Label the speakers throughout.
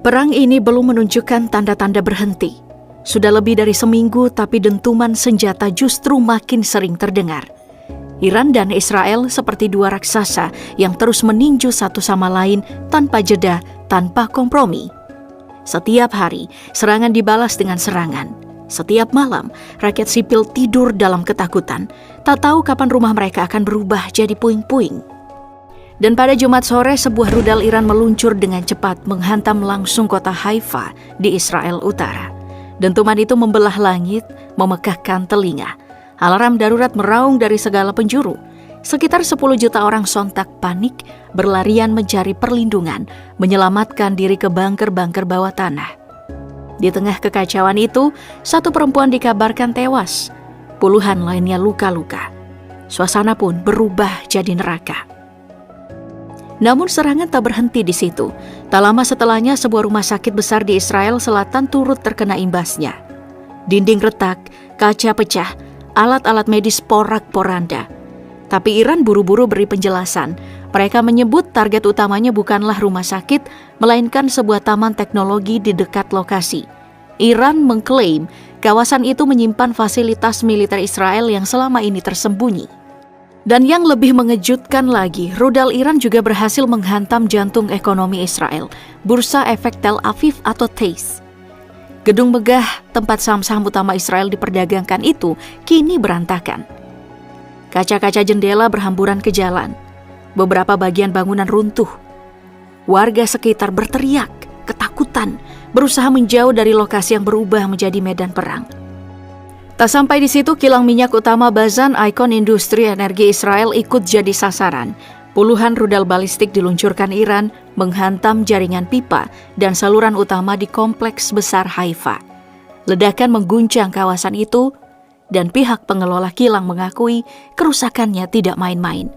Speaker 1: Perang ini belum menunjukkan tanda-tanda berhenti. Sudah lebih dari seminggu, tapi dentuman senjata justru makin sering terdengar. Iran dan Israel seperti dua raksasa yang terus meninju satu sama lain tanpa jeda, tanpa kompromi. Setiap hari, serangan dibalas dengan serangan. Setiap malam, rakyat sipil tidur dalam ketakutan, tak tahu kapan rumah mereka akan berubah jadi puing-puing. Dan pada Jumat sore, sebuah rudal Iran meluncur dengan cepat menghantam langsung kota Haifa di Israel Utara. Dentuman itu membelah langit, memekakkan telinga. Alarm darurat meraung dari segala penjuru. Sekitar 10 juta orang sontak panik, berlarian mencari perlindungan, menyelamatkan diri ke bunker-bunker bawah tanah. Di tengah kekacauan itu, satu perempuan dikabarkan tewas. Puluhan lainnya luka-luka. Suasana pun berubah jadi neraka. Namun serangan tak berhenti di situ. Tak lama setelahnya, sebuah rumah sakit besar di Israel Selatan turut terkena imbasnya. Dinding retak, kaca pecah, alat-alat medis porak-poranda. Tapi Iran buru-buru beri penjelasan. Mereka menyebut target utamanya bukanlah rumah sakit, melainkan sebuah taman teknologi di dekat lokasi. Iran mengklaim kawasan itu menyimpan fasilitas militer Israel yang selama ini tersembunyi. Dan yang lebih mengejutkan lagi, rudal Iran juga berhasil menghantam jantung ekonomi Israel, Bursa Efek Tel Aviv atau TASE. Gedung megah tempat saham-saham utama Israel diperdagangkan itu kini berantakan. Kaca-kaca jendela berhamburan ke jalan. Beberapa bagian bangunan runtuh. Warga sekitar berteriak, ketakutan, berusaha menjauh dari lokasi yang berubah menjadi medan perang. Tak sampai di situ, kilang minyak utama Bazan, ikon industri energi Israel, ikut jadi sasaran. Puluhan rudal balistik diluncurkan Iran, menghantam jaringan pipa dan saluran utama di kompleks besar Haifa. Ledakan mengguncang kawasan itu, dan pihak pengelola kilang mengakui kerusakannya tidak main-main.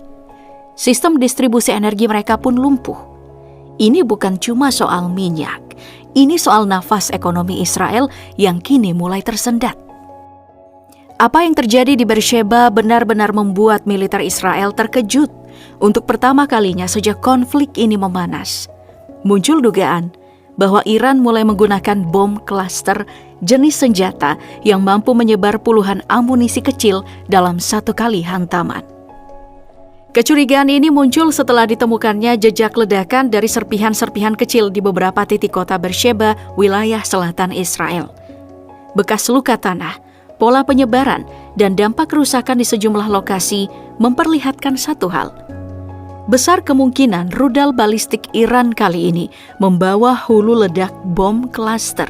Speaker 1: Sistem distribusi energi mereka pun lumpuh. Ini bukan cuma soal minyak, ini soal nafas ekonomi Israel yang kini mulai tersendat. Apa yang terjadi di Beersheba benar-benar membuat militer Israel terkejut. Untuk pertama kalinya sejak konflik ini memanas, muncul dugaan bahwa Iran mulai menggunakan bom klaster, jenis senjata yang mampu menyebar puluhan amunisi kecil dalam satu kali hantaman. Kecurigaan ini muncul setelah ditemukannya jejak ledakan dari serpihan-serpihan kecil di beberapa titik kota Beersheba, wilayah selatan Israel. Bekas luka tanah, pola penyebaran, dan dampak kerusakan di sejumlah lokasi memperlihatkan satu hal. Besar kemungkinan rudal balistik Iran kali ini membawa hulu ledak bom klaster.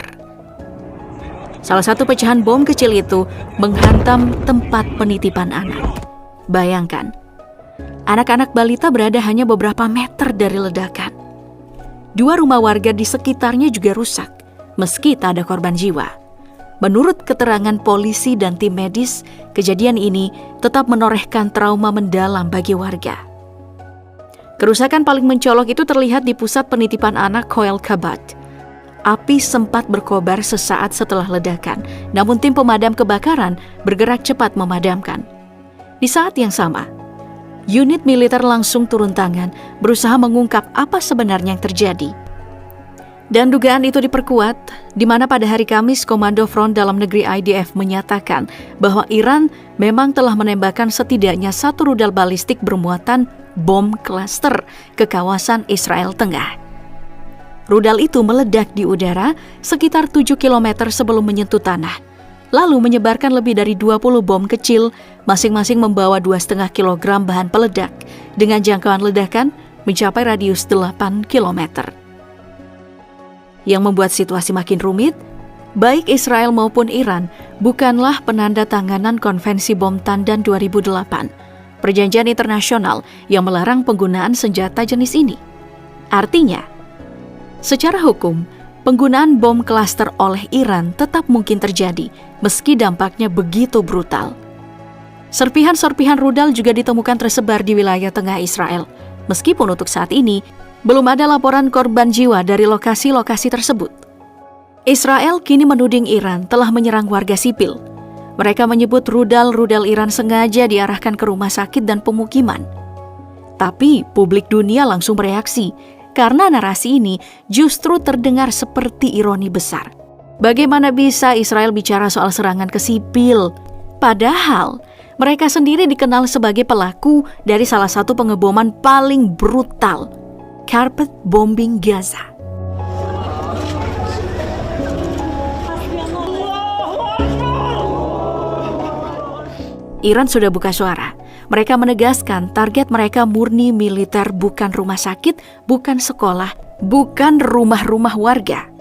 Speaker 1: Salah satu pecahan bom kecil itu menghantam tempat penitipan anak. Bayangkan, anak-anak balita berada hanya beberapa meter dari ledakan. 2 rumah warga di sekitarnya juga rusak, meski tak ada korban jiwa. Menurut keterangan polisi dan tim medis, kejadian ini tetap menorehkan trauma mendalam bagi warga. Kerusakan paling mencolok itu terlihat di pusat penitipan anak Koel Kabat. Api sempat berkobar sesaat setelah ledakan, namun tim pemadam kebakaran bergerak cepat memadamkan. Di saat yang sama, unit militer langsung turun tangan, berusaha mengungkap apa sebenarnya yang terjadi. Dan dugaan itu diperkuat, di mana pada hari Kamis Komando Front Dalam Negeri IDF menyatakan bahwa Iran memang telah menembakkan setidaknya 1 rudal balistik bermuatan bom klaster ke kawasan Israel Tengah. Rudal itu meledak di udara sekitar 7 km sebelum menyentuh tanah, lalu menyebarkan lebih dari 20 bom kecil, masing-masing membawa 2,5 kg bahan peledak, dengan jangkauan ledakan mencapai radius 8 km. Yang membuat situasi makin rumit, baik Israel maupun Iran bukanlah penanda tanganan Konvensi Bom Tandan 2008, perjanjian internasional yang melarang penggunaan senjata jenis ini. Artinya, secara hukum, penggunaan bom klaster oleh Iran tetap mungkin terjadi, meski dampaknya begitu brutal. Serpihan-serpihan rudal juga ditemukan tersebar di wilayah tengah Israel, meskipun untuk saat ini, belum ada laporan korban jiwa dari lokasi-lokasi tersebut. Israel kini menuding Iran telah menyerang warga sipil. Mereka menyebut rudal-rudal Iran sengaja diarahkan ke rumah sakit dan pemukiman. Tapi publik dunia langsung bereaksi. karena narasi ini justru terdengar seperti ironi besar. Bagaimana bisa Israel bicara soal serangan ke sipil? Padahal mereka sendiri dikenal sebagai pelaku dari salah satu pengeboman paling brutal, carpet bombing Gaza. Iran sudah buka suara. Mereka menegaskan target mereka murni militer, bukan rumah sakit, bukan sekolah, bukan rumah-rumah warga.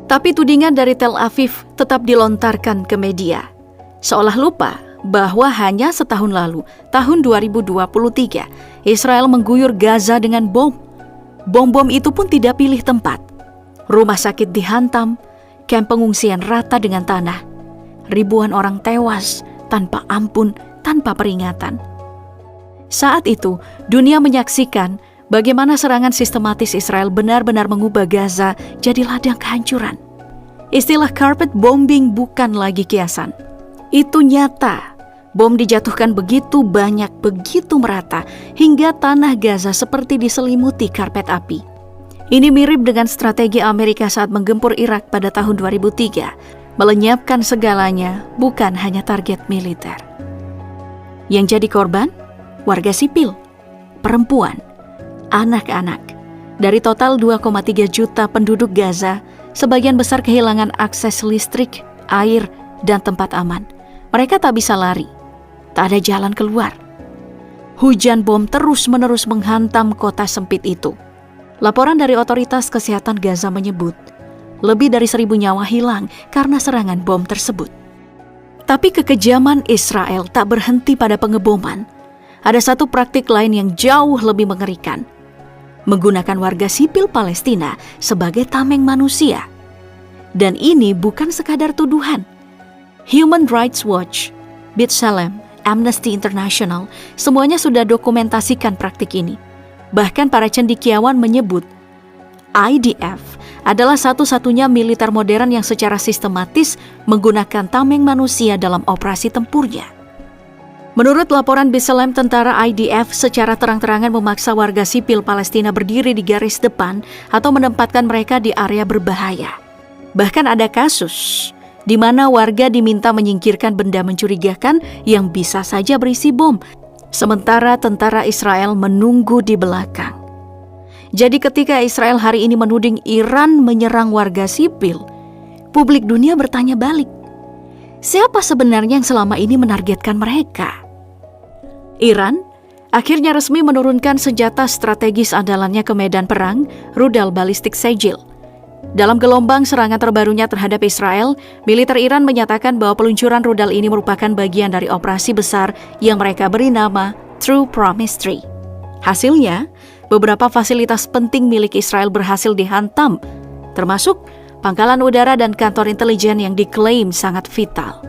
Speaker 1: Tapi tudingan dari Tel Aviv tetap dilontarkan ke media, seolah lupa bahwa hanya setahun lalu, tahun 2023, Israel mengguyur Gaza dengan bom. Bom-bom itu pun tidak pilih tempat. Rumah sakit dihantam, kamp pengungsian rata dengan tanah. Ribuan orang tewas tanpa ampun, tanpa peringatan. Saat itu, dunia menyaksikan bagaimana serangan sistematis Israel benar-benar mengubah Gaza jadi ladang kehancuran. Istilah carpet bombing bukan lagi kiasan. Itu nyata. Bom dijatuhkan begitu banyak, begitu merata, hingga tanah Gaza seperti diselimuti karpet api. Ini mirip dengan strategi Amerika saat menggempur Irak pada tahun 2003, melenyapkan segalanya, bukan hanya target militer. Yang jadi korban? Warga sipil, perempuan, anak-anak. Dari total 2,3 juta penduduk Gaza, sebagian besar kehilangan akses listrik, air, dan tempat aman. Mereka tak bisa lari, tak ada jalan keluar. Hujan bom terus-menerus menghantam kota sempit itu. Laporan dari otoritas kesehatan Gaza menyebut, lebih dari 1.000 nyawa hilang karena serangan bom tersebut. Tapi kekejaman Israel tak berhenti pada pengeboman. Ada satu praktik lain yang jauh lebih mengerikan. Menggunakan warga sipil Palestina sebagai tameng manusia. Dan ini bukan sekadar tuduhan. Human Rights Watch, B'Tselem, Amnesty International, semuanya sudah dokumentasikan praktik ini. Bahkan para cendekiawan menyebut IDF adalah satu-satunya militer modern yang secara sistematis menggunakan tameng manusia dalam operasi tempurnya. Menurut laporan B'Tselem, tentara IDF secara terang-terangan memaksa warga sipil Palestina berdiri di garis depan atau menempatkan mereka di area berbahaya. Bahkan ada kasus di mana warga diminta menyingkirkan benda mencurigakan yang bisa saja berisi bom, sementara tentara Israel menunggu di belakang. Jadi ketika Israel hari ini menuding Iran menyerang warga sipil, publik dunia bertanya balik, siapa sebenarnya yang selama ini menargetkan mereka? Iran akhirnya resmi menurunkan senjata strategis andalannya ke medan perang, rudal balistik Sejil. Dalam gelombang serangan terbarunya terhadap Israel, militer Iran menyatakan bahwa peluncuran rudal ini merupakan bagian dari operasi besar yang mereka beri nama True Promise 3. Hasilnya, beberapa fasilitas penting milik Israel berhasil dihantam, termasuk pangkalan udara dan kantor intelijen yang diklaim sangat vital.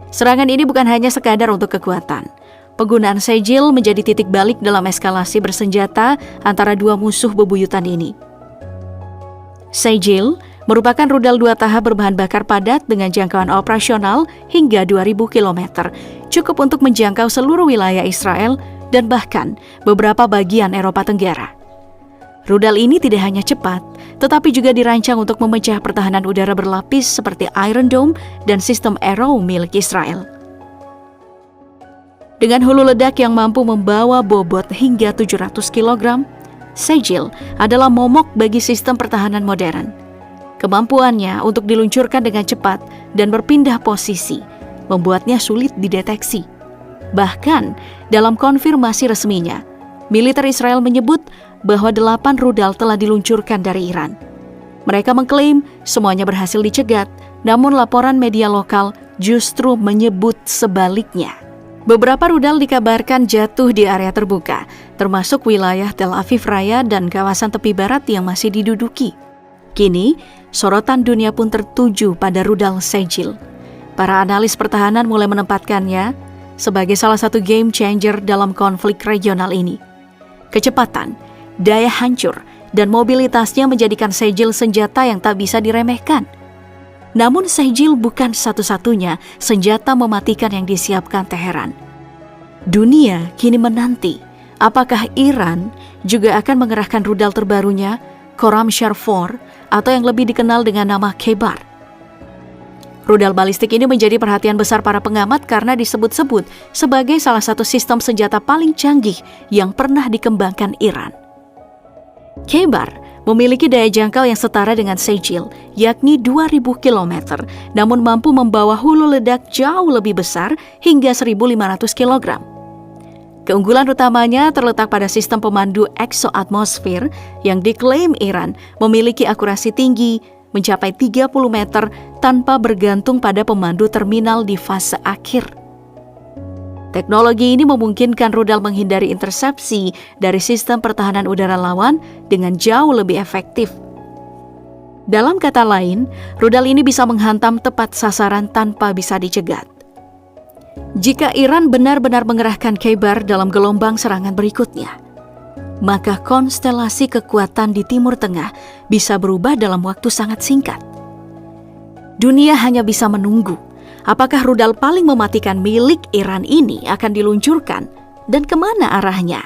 Speaker 1: Serangan ini bukan hanya sekadar untuk kekuatan. Penggunaan Sejil menjadi titik balik dalam eskalasi bersenjata antara dua musuh bebuyutan ini. Sejil merupakan rudal 2 tahap berbahan bakar padat dengan jangkauan operasional hingga 2.000 km, cukup untuk menjangkau seluruh wilayah Israel dan bahkan beberapa bagian Eropa Tenggara. Rudal ini tidak hanya cepat, tetapi juga dirancang untuk memecah pertahanan udara berlapis seperti Iron Dome dan sistem Arrow milik Israel. Dengan hulu ledak yang mampu membawa bobot hingga 700 kg, Sejil adalah momok bagi sistem pertahanan modern. Kemampuannya untuk diluncurkan dengan cepat dan berpindah posisi membuatnya sulit dideteksi. Bahkan dalam konfirmasi resminya, militer Israel menyebut bahwa 8 rudal telah diluncurkan dari Iran. Mereka mengklaim semuanya berhasil dicegat, namun laporan media lokal justru menyebut sebaliknya. Beberapa rudal dikabarkan jatuh di area terbuka, termasuk wilayah Tel Aviv Raya dan kawasan tepi barat yang masih diduduki. Kini, sorotan dunia pun tertuju pada rudal Sejil. Para analis pertahanan mulai menempatkannya sebagai salah satu game changer dalam konflik regional ini. Kecepatan, daya hancur, dan mobilitasnya menjadikan Sejil senjata yang tak bisa diremehkan. Namun Sejil bukan satu-satunya senjata mematikan yang disiapkan Teheran. Dunia kini menanti apakah Iran juga akan mengerahkan rudal terbarunya, Khorramshahr 4, atau yang lebih dikenal dengan nama Khaybar? Rudal balistik ini menjadi perhatian besar para pengamat karena disebut-sebut sebagai salah satu sistem senjata paling canggih yang pernah dikembangkan Iran. Khaybar memiliki daya jangkau yang setara dengan Sejil, yakni 2.000 km, namun mampu membawa hulu ledak jauh lebih besar hingga 1.500 kg. Keunggulan utamanya terletak pada sistem pemandu eksoatmosfer yang diklaim Iran memiliki akurasi tinggi mencapai 30 meter tanpa bergantung pada pemandu terminal di fase akhir. Teknologi ini memungkinkan rudal menghindari intersepsi dari sistem pertahanan udara lawan dengan jauh lebih efektif. Dalam kata lain, rudal ini bisa menghantam tepat sasaran tanpa bisa dicegat. Jika Iran benar-benar mengerahkan Khaybar dalam gelombang serangan berikutnya, maka konstelasi kekuatan di Timur Tengah bisa berubah dalam waktu sangat singkat. Dunia hanya bisa menunggu apakah rudal paling mematikan milik Iran ini akan diluncurkan dan kemana arahnya.